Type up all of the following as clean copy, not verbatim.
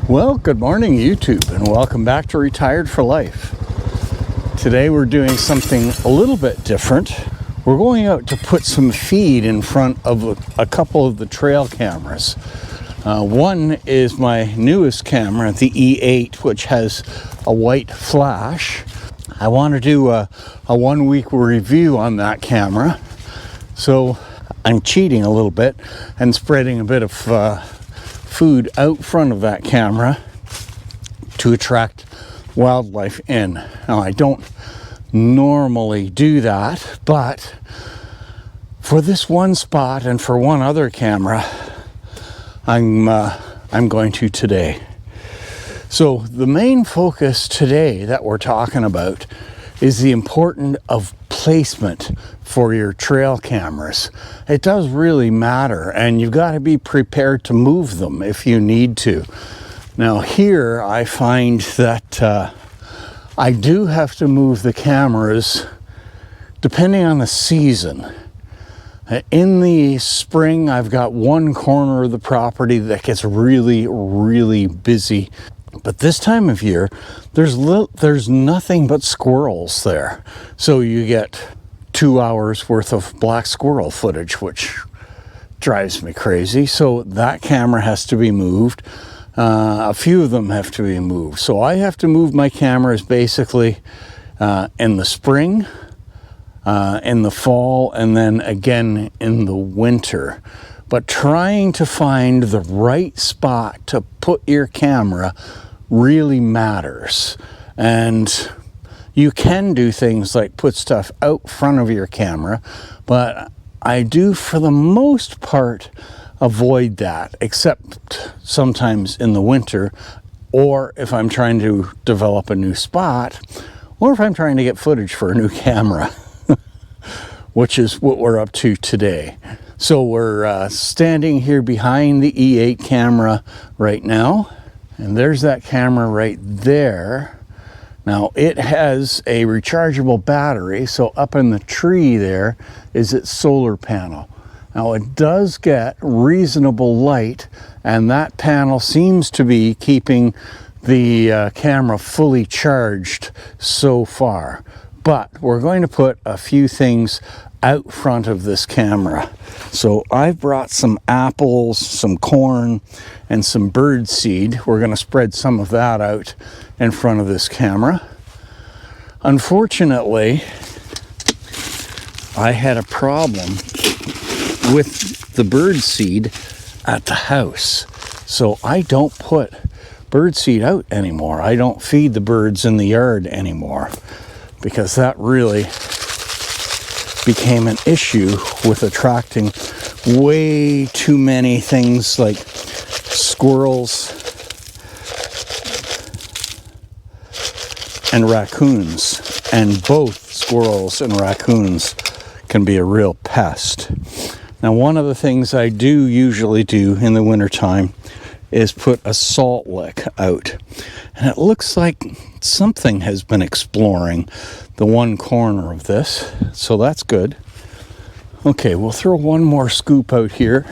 Well, good morning YouTube, and welcome back to Retired for Life. Today we're doing something a little bit different. We're going out to put some feed in front of a couple of the trail cameras. One is my newest camera, the E8, which has a white flash. I want to do a 1 week review on that camera. So I'm cheating a little bit and spreading a bit of food out front of that camera to attract wildlife in. Now, I don't normally do that, but for this one spot and for one other camera, I'm going to today. So the main focus today that we're talking about is the importance of placement for your trail cameras. It does really matter, and you've got to be prepared to move them if you need to. Now here I find that I do have to move the cameras depending on the season. In the spring, I've got one corner of the property that gets really busy. But this time of year, there's nothing but squirrels there. So you get 2 hours worth of black squirrel footage, which drives me crazy. So that camera has to be moved. A few of them have to be moved. So I have to move my cameras basically in the spring, in the fall, and then again in the winter. But trying to find the right spot to put your camera really matters. And you can do things like put stuff out front of your camera, but I do for the most part avoid that, except sometimes in the winter, or if I'm trying to develop a new spot, or if I'm trying to get footage for a new camera, which is what we're up to today. So we're standing here behind the E8 camera right now, and there's that camera right there. Now it has a rechargeable battery, so up in the tree there is its solar panel. Now it does get reasonable light, and that panel seems to be keeping the camera fully charged so far. But we're going to put a few things out front of this camera. So I've brought some apples, some corn, and some bird seed. We're going to spread some of that out in front of this camera. Unfortunately, I had a problem with the bird seed at the house. So I don't put bird seed out anymore. I don't feed the birds in the yard anymore, because that really became an issue with attracting way too many things like squirrels and raccoons. And both squirrels and raccoons can be a real pest. Now, one of the things I do usually do in the wintertime is put a salt lick out. And it looks like something has been exploring the one corner of this, so that's good. Okay, we'll throw one more scoop out here,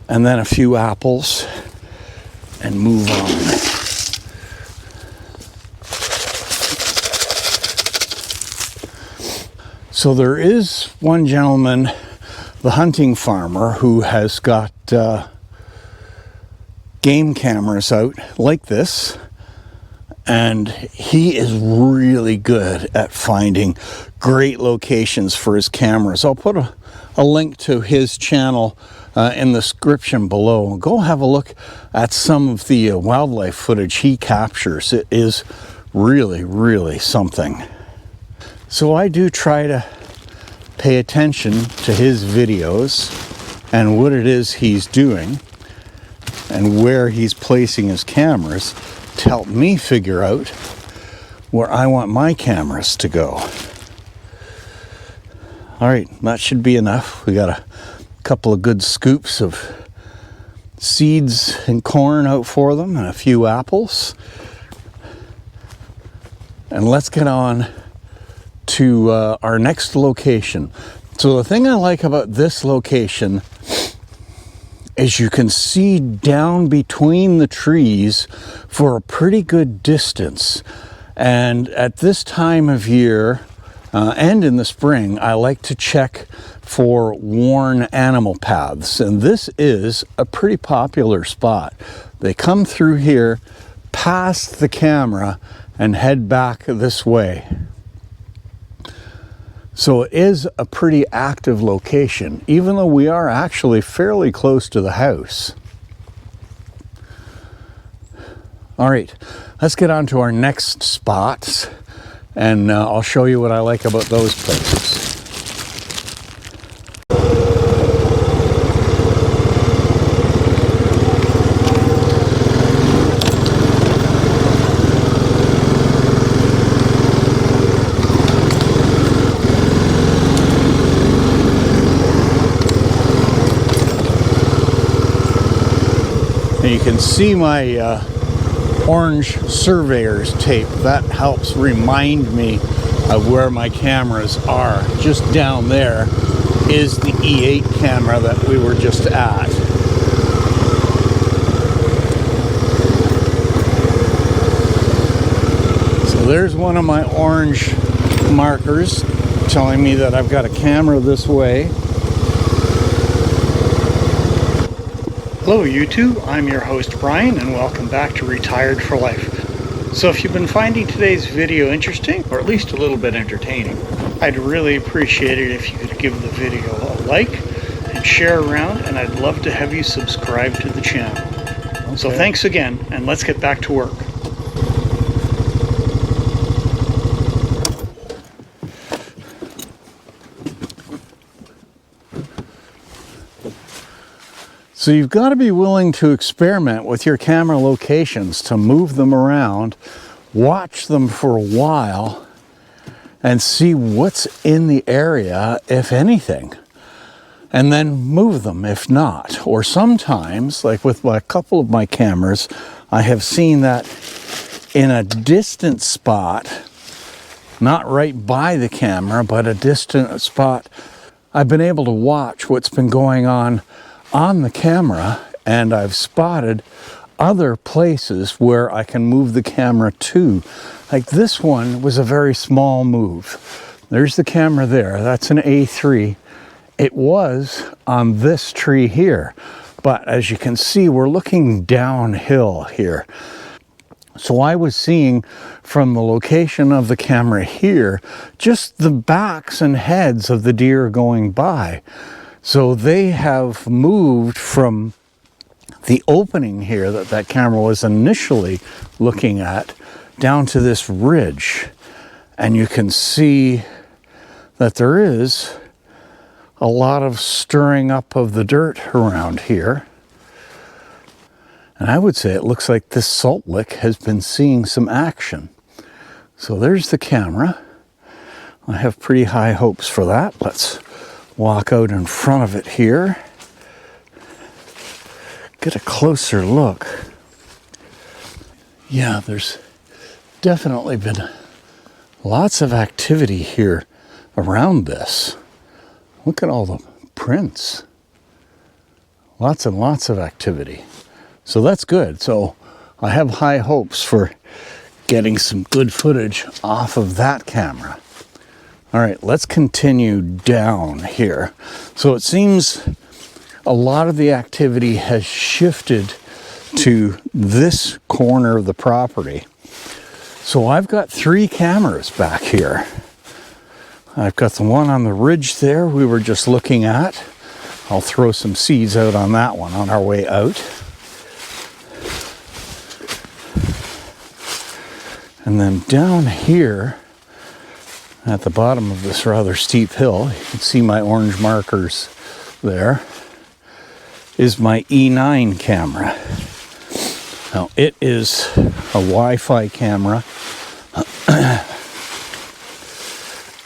and then a few apples, and move on. So there is one gentleman, the hunting farmer, who has got game cameras out like this, and he is really good at finding great locations for his cameras. I'll put a link to his channel in the description below. Go have a look at some of the wildlife footage he captures. It is really something. So I do try to pay attention to his videos and what it is he's doing and where he's placing his cameras to help me figure out where I want my cameras to go. All right, that should be enough. We got a couple of good scoops of seeds and corn out for them, and a few apples. And let's get on to our next location. So the thing I like about this location is you can see down between the trees for a pretty good distance. And at this time of year, and in the spring, I like to check for worn animal paths. And this is a pretty popular spot. They come through here, past the camera, and head back this way. So it is a pretty active location, even though we are actually fairly close to the house. All right, let's get on to our next spots, and I'll show you what I like about those places. And you can see my orange surveyor's tape. That helps remind me of where my cameras are. Just down there is the E8 camera that we were just at. So there's one of my orange markers telling me that I've got a camera this way. Hello YouTube, I'm your host Brian and welcome back to Retired for Life. So if you've been finding today's video interesting, or at least a little bit entertaining, I'd really appreciate it if you could give the video a like and share around, and I'd love to have you subscribe to the channel. Okay. So thanks again, and let's get back to work. So you've got to be willing to experiment with your camera locations, to move them around, watch them for a while, and see what's in the area, if anything, and then move them if not. Or sometimes, like with a couple of my cameras, I have seen that in a distant spot, not right by the camera, but a distant spot, I've been able to watch what's been going on the camera, and I've spotted other places where I can move the camera to. Like this one was a very small move. There's the camera there. That's an A3. It was on this tree here, but as you can see, we're looking downhill here. So I was seeing from the location of the camera here, just the backs and heads of the deer going by. So they have moved from the opening here that camera was initially looking at down to this ridge. And you can see that there is a lot of stirring up of the dirt around here. And I would say it looks like this salt lick has been seeing some action. So there's the camera. I have pretty high hopes for that. Let's walk out in front of it here, get a closer look. Yeah, there's definitely been lots of activity here around this. Look at all the prints. Lots and lots of activity. So that's good. So I have high hopes for getting some good footage off of that camera. All right, let's continue down here. So it seems a lot of the activity has shifted to this corner of the property. So I've got 3 cameras back here. I've got the one on the ridge there we were just looking at. I'll throw some seeds out on that one on our way out. And then down here, at the bottom of this rather steep hill, you can see my orange markers there, is my E9 camera. Now it is a Wi-Fi camera,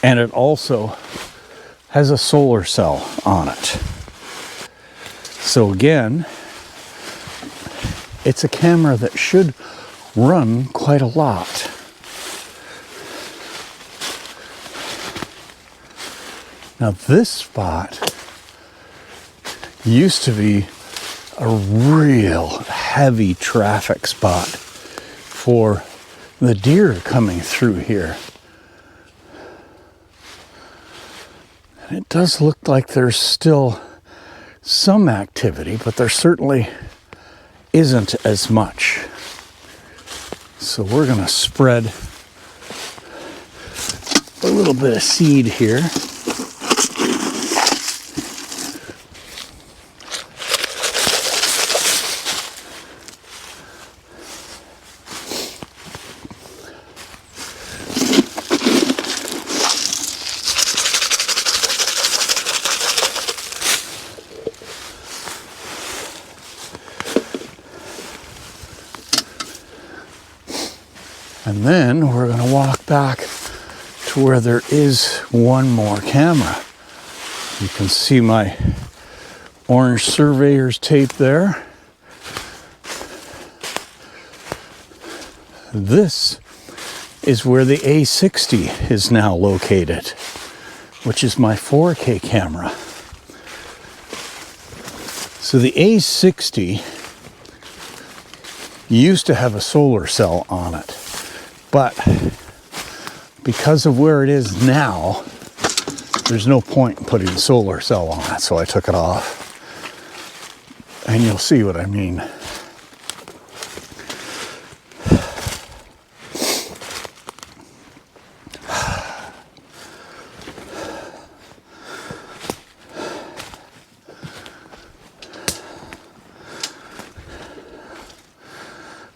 and it also has a solar cell on it. So again, it's a camera that should run quite a lot. Now this spot used to be a real heavy traffic spot for the deer coming through here. And it does look like there's still some activity, but there certainly isn't as much. So we're going to spread a little bit of seed here. And then we're going to walk back to where there is one more camera. You can see my orange surveyor's tape there. This is where the A60 is now located, which is my 4K camera. So the A60 used to have a solar cell on it. But because of where it is now, there's no point in putting a solar cell on it, so I took it off. And you'll see what I mean.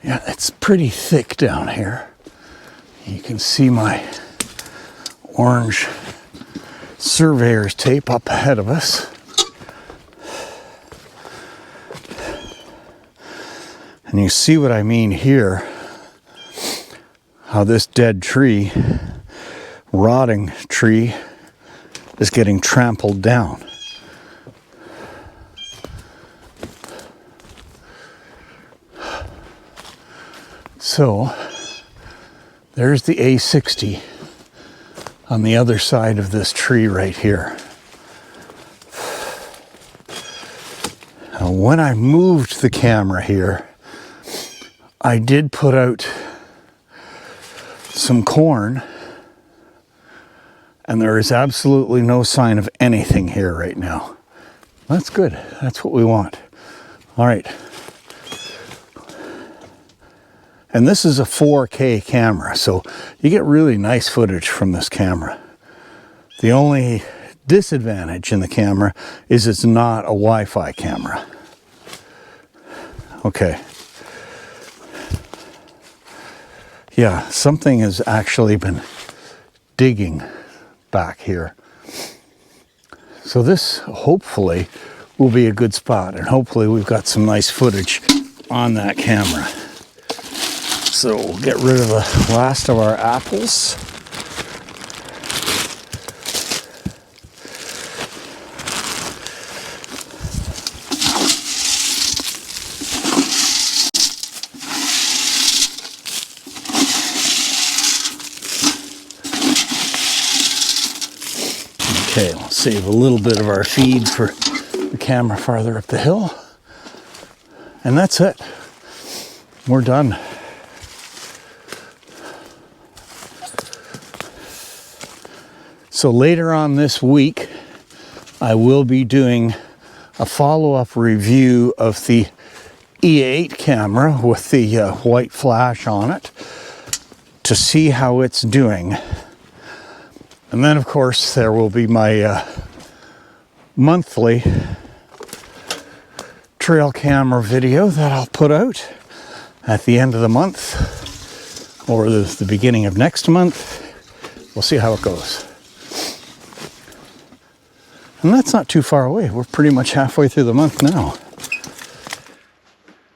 Yeah, it's pretty thick down here. You can see my orange surveyor's tape up ahead of us. And you see what I mean here, how this dead tree, rotting tree, is getting trampled down. So there's the A60 on the other side of this tree right here. Now, when I moved the camera here, I did put out some corn, and there is absolutely no sign of anything here right now. That's good. That's what we want. All right. And this is a 4K camera, so you get really nice footage from this camera. The only disadvantage in the camera is it's not a Wi-Fi camera. Okay. Yeah, something has actually been digging back here. So this hopefully will be a good spot, and hopefully we've got some nice footage on that camera. So we'll get rid of the last of our apples. Okay, we'll save a little bit of our feed for the camera farther up the hill. And that's it. We're done. So later on this week, I will be doing a follow-up review of the E8 camera with the white flash on it to see how it's doing. And then, of course, there will be my monthly trail camera video that I'll put out at the end of the month or the beginning of next month. We'll see how it goes. And that's not too far away. We're pretty much halfway through the month now.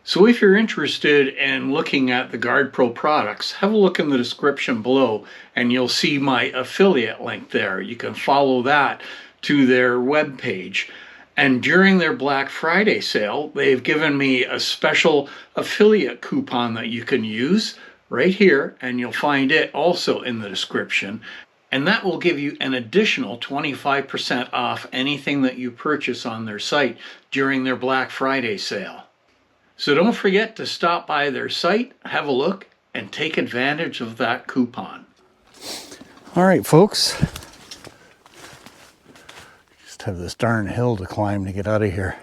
So if you're interested in looking at the Guard Pro products, have a look in the description below and you'll see my affiliate link there. You can follow that to their webpage. And during their Black Friday sale, they've given me a special affiliate coupon that you can use right here, and you'll find it also in the description. And that will give you an additional 25% off anything that you purchase on their site during their Black Friday sale. So don't forget to stop by their site, have a look, and take advantage of that coupon. All right, folks. Just have this darn hill to climb to get out of here.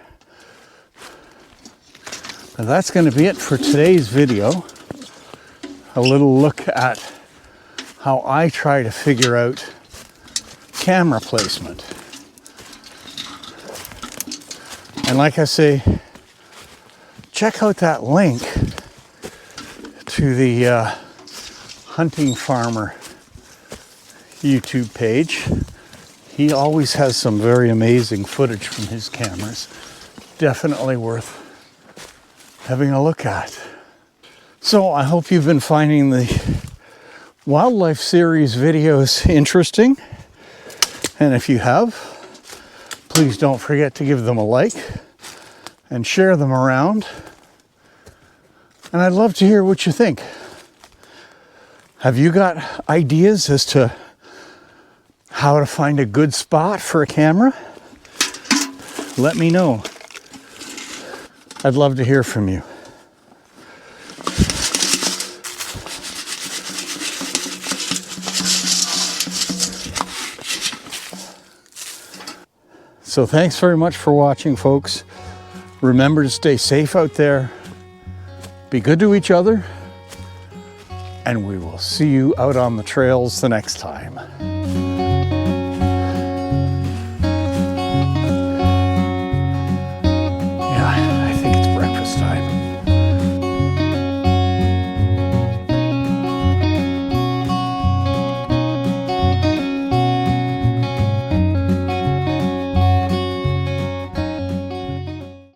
Now that's going to be it for today's video. A little look at how I try to figure out camera placement. And like I say, check out that link to the Hunting Farmer YouTube page. He always has some very amazing footage from his cameras. Definitely worth having a look at. So I hope you've been finding the wildlife series videos interesting. And if you have, please don't forget to give them a like and share them around. And I'd love to hear what you think. Have you got ideas as to how to find a good spot for a camera? Let me know. I'd love to hear from you. So thanks very much for watching, folks. Remember to stay safe out there. Be good to each other. And we will see you out on the trails the next time.